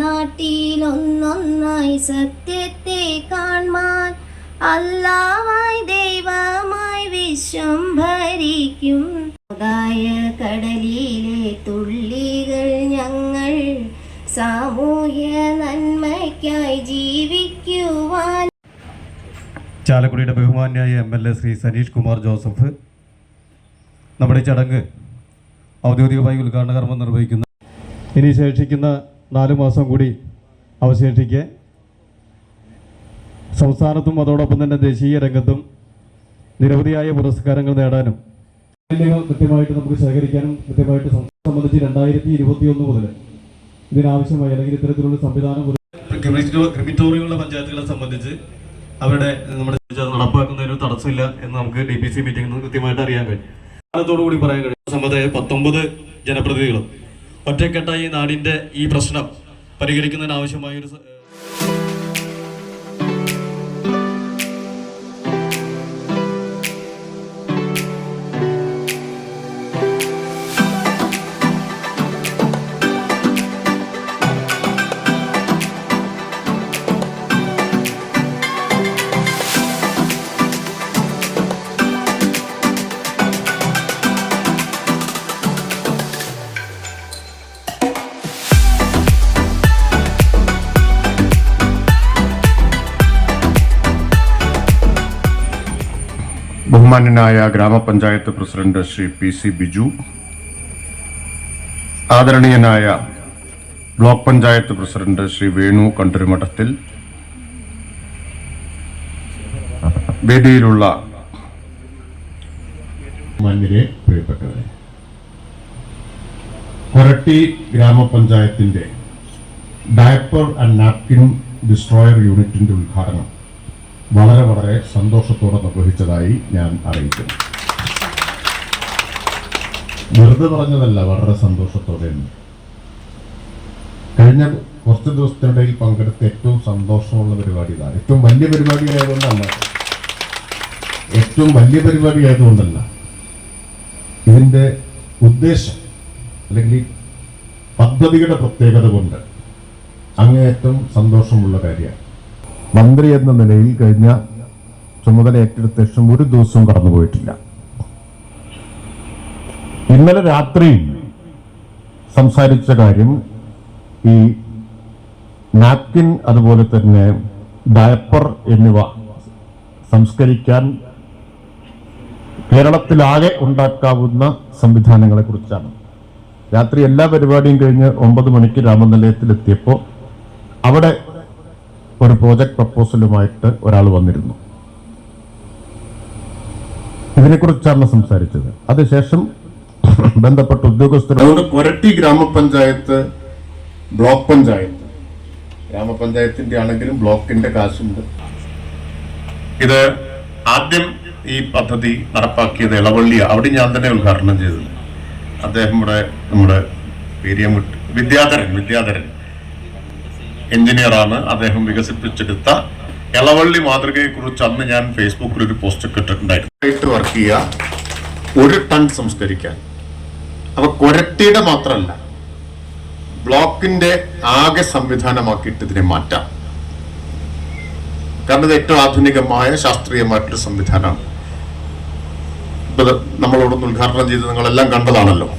നാട്ടിലൊന്നൊന്നായി സത്യത്തെ കാൺമാൻ അല്ലാവായി ദൈവമായി വിശ്വം ഭരിക്കും. കടലിലെ തുള്ളികൾ ഞങ്ങൾ സാമൂഹ്യ നന്മയ്ക്കായി ജീവിക്കുവാൻ. ചാലക്കുടിയുടെ ബഹുമാന്യായ MLA ശ്രീ സനീഷ് കുമാർ ജോസഫ് നമ്മുടെ ചടങ്ങ് ഔദ്യോഗികമായി ഉദ്ഘാടന കർമ്മം നിർവഹിക്കുന്നു. ഇനി ശേഷിക്കുന്ന 4 മാസം കൂടി അവശേഷിക്കെ സംസ്ഥാനത്തും അതോടൊപ്പം തന്നെ ദേശീയ രംഗത്തും നിരവധിയായ പുരസ്കാരങ്ങൾ നേടാനും കൃത്യമായിട്ട് നമുക്ക് ശേഖരിക്കാനും കൃത്യമായിട്ട് സംബന്ധിച്ച് 2021 മുതൽ ഇതിനാവശ്യമായി അല്ലെങ്കിൽ ഇത്തരത്തിലുള്ള സംവിധാനം ക്രിമിറ്റോറിയമുള്ള പഞ്ചായത്തുകളെ സംബന്ധിച്ച് അവരുടെ നമ്മുടെ നടപ്പാക്കുന്നതിന് തടസ്സമില്ല എന്ന് നമുക്ക് DPC മീറ്റിംഗിൽ നിന്ന് കൃത്യമായിട്ട് അറിയാൻ കഴിയും. അതോടുകൂടി പറയാൻ കഴിയും. സമുദായ 19 ജനപ്രതിനിധികളും ഒറ്റക്കെട്ടായി നാടിന്റെ ഈ പ്രശ്നം പരിഹരിക്കുന്നതിനാവശ്യമായ ഒരു ബഹുമാന്യനായ ഗ്രാമപഞ്ചായത്ത് പ്രസിഡന്റ് ശ്രീ PC ബിജു, ആദരണീയനായ ബ്ലോക്ക് പഞ്ചായത്ത് പ്രസിഡന്റ് ശ്രീ വേണു കണ്ടരുമഠത്തിൽ, വേദിയിലുള്ള മാന്യരെ, പ്രിയപ്പെട്ടവരെ, കൊരട്ടി ഗ്രാമപഞ്ചായത്തിന്റെ ഡയപ്പർ ആൻഡ് നാപ്കിൻ ഡിസ്ട്രോയർ യൂണിറ്റിന്റെ ഉദ്ഘാടനം വളരെ സന്തോഷത്തോടെ നിർവഹിച്ചതായി ഞാൻ അറിയിക്കുന്നു. വെറുതെ പറഞ്ഞതല്ല, വളരെ സന്തോഷത്തോടെ. കഴിഞ്ഞ കുറച്ച് ദിവസത്തിനിടയിൽ പങ്കെടുത്ത ഏറ്റവും സന്തോഷമുള്ള പരിപാടി ഇതാണ്. ഏറ്റവും വലിയ പരിപാടി ആയതുകൊണ്ടല്ല, ഇതിന്റെ ഉദ്ദേശം അല്ലെങ്കിൽ പദ്ധതിയുടെ പ്രത്യേകത കൊണ്ട് അങ്ങേയറ്റം സന്തോഷമുള്ള കാര്യമാണ്. മന്ത്രി എന്ന നിലയിൽ കഴിഞ്ഞ ചുമതല ഏറ്റെടുത്ത ശേഷം ഒരു ദിവസവും കടന്നുപോയിട്ടില്ല. ഇന്നലെ രാത്രി സംസാരിച്ച കാര്യം ഈ നാപ്കിൻ അതുപോലെ തന്നെ ഡയപ്പർ എന്നിവ സംസ്കരിക്കാൻ കേരളത്തിലാകെ ഉണ്ടാക്കാവുന്ന സംവിധാനങ്ങളെ കുറിച്ചാണ്. രാത്രി എല്ലാ പരിപാടിയും കഴിഞ്ഞ് 9 മണിക്ക് രാമനിലയത്തിലെത്തിയപ്പോൾ അവിടെ ഒരു പ്രോജക്ട് പ്രപ്പോസലുമായിട്ട് ഒരാൾ വന്നിരുന്നു. ഇതിനെക്കുറിച്ചാണ് സംസാരിച്ചത്. അതിനുശേഷം ബന്ധപ്പെട്ട ഉദ്യോഗസ്ഥരോട് കൊരട്ടി ഗ്രാമപഞ്ചായത്ത്, ബ്ലോക്ക് പഞ്ചായത്ത്, ഗ്രാമപഞ്ചായത്തിന്റെ ആണെങ്കിലും ബ്ലോക്കിന്റെ കാശുണ്ട്. ഇത് ആദ്യം ഈ പദ്ധതി നടപ്പാക്കിയത് ഇളവള്ളിയ, അവിടെ ഞാൻ തന്നെ ഉദ്ഘാടനം ചെയ്തത്. അദ്ദേഹം നമ്മുടെ വിദ്യാധരൻ എഞ്ചിനീയറാണ്. അദ്ദേഹം വികസിപ്പിച്ചെടുത്ത ഇളവള്ളി മാതൃകയെ കുറിച്ച് അന്ന് ഞാൻ ഫേസ്ബുക്കിൽ ഒരു പോസ്റ്റ് ഒക്കെ ഇട്ടിട്ടുണ്ടായിരുന്നു. വർക്ക് ചെയ്യുക 1 ടൺ സംസ്കരിക്കാൻ. അപ്പൊ കൊരട്ടിയുടെ മാത്രമല്ല, ബ്ലോക്കിന്റെ ആകെ സംവിധാനമാക്കിയിട്ട് ഇതിനെ മാറ്റാം. കാരണം ഇത് ഏറ്റവും ആധുനികമായ ശാസ്ത്രീയമായിട്ടൊരു സംവിധാനമാണ്. നമ്മളോടൊന്ന് ഉദ്ഘാടനം ചെയ്ത് നിങ്ങളെല്ലാം കണ്ടതാണല്ലോ.